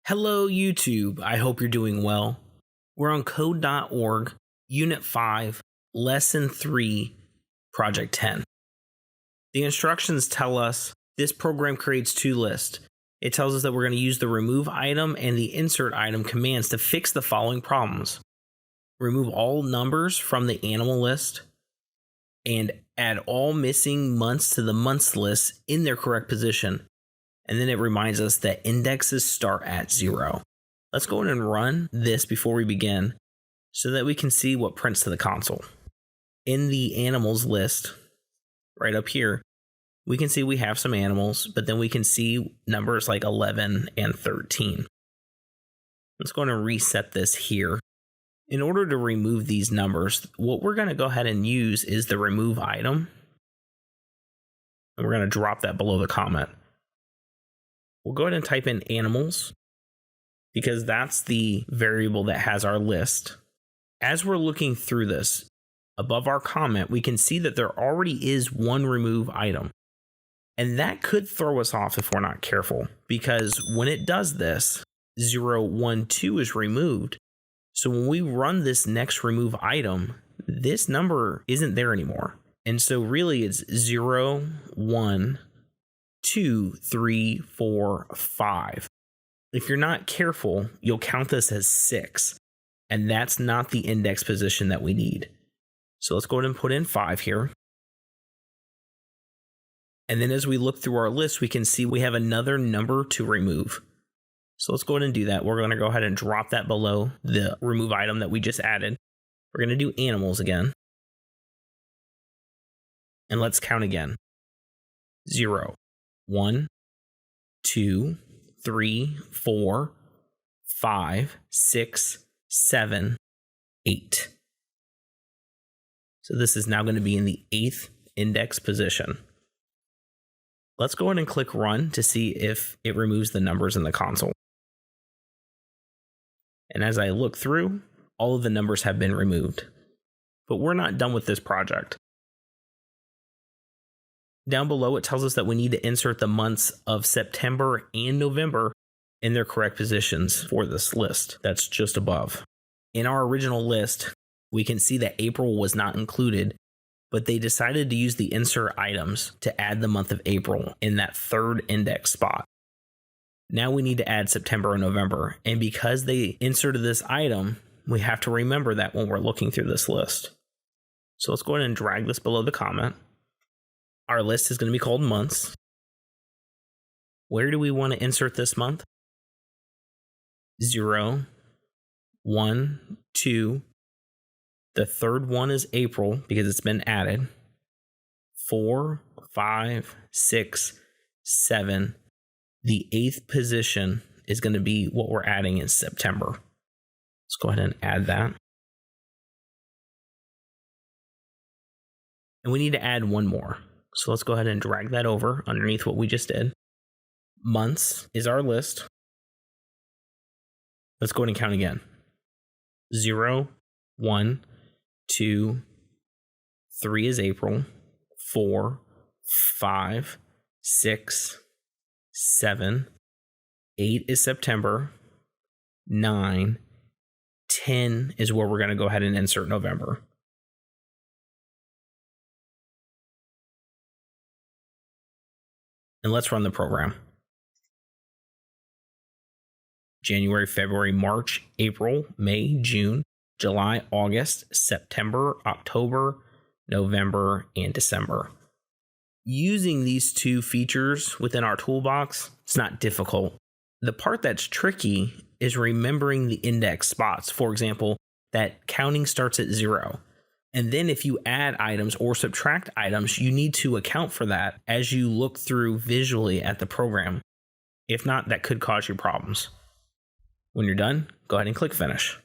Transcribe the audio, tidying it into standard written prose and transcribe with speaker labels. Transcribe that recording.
Speaker 1: Hello, YouTube. I hope you're doing well. We're on code.org, Unit 5, Lesson 3, Project 10. The instructions tell us this program creates two lists. It tells us that we're going to use the remove item and the insert item commands to fix the following problems. Remove all numbers from the animal list and add all missing months to the months list in their correct position. And then it reminds us that indexes start at 0. Let's go ahead and run this before we begin so that we can see what prints to the console. In the animals list, right up here, we can see we have some animals, but then we can see numbers like 11 and 13. Let's go ahead and reset this here. In order to remove these numbers, what we're going to go ahead and use is the remove item. And we're going to drop that below the comment. We'll go ahead and type in animals because that's the variable that has our list. As we're looking through this, above our comment, we can see that there already is one remove item. And that could throw us off if we're not careful, because when it does this, 0, 1, 2 is removed. So when we run this next remove item, this number isn't there anymore. And so really it's 0, 1, 2, 3, 4, 5. If you're not careful, you'll count this as 6, and that's not the index position that we need. So let's go ahead and put in 5 here. And then as we look through our list, we can see we have another number to remove. So let's go ahead and do that. We're going to go ahead and drop that below the remove item that we just added. We're going to do animals again. And let's count again. 0, 1, 2, 3, 4, 5, 6, 7, 8. So this is now going to be in the 8th index position. Let's go ahead and click run to see if it removes the numbers in the console. And as I look through, all of the numbers have been removed. But we're not done with this project. Down below, it tells us that we need to insert the months of September and November in their correct positions for this list that's just above. In our original list, we can see that April was not included, but they decided to use the insert items to add the month of April in that 3rd index spot. Now we need to add September and November, and because they inserted this item, we have to remember that when we're looking through this list. So let's go ahead and drag this below the comment. Our list is going to be called months. Where do we want to insert this month? 0, 1, 2. The 3rd one is April because it's been added. 4, 5, 6, 7. The 8th position is going to be what we're adding in September. Let's go ahead and add that. And we need to add one more. So let's go ahead and drag that over underneath what we just did. Months is our list. Let's go ahead and count again. 0, 1, 2, 3 is April. 4, 5, 6, 7, 8 is September. 9, 10 is where we're going to go ahead and insert November. And let's run the program. January, February, March, April, May, June, July, August, September, October, November, and December. Using these two features within our toolbox, it's not difficult. The part that's tricky is remembering the index spots. For example, that counting starts at 0. And then if you add items or subtract items, you need to account for that as you look through visually at the program. If not, that could cause you problems. When you're done, go ahead and click finish.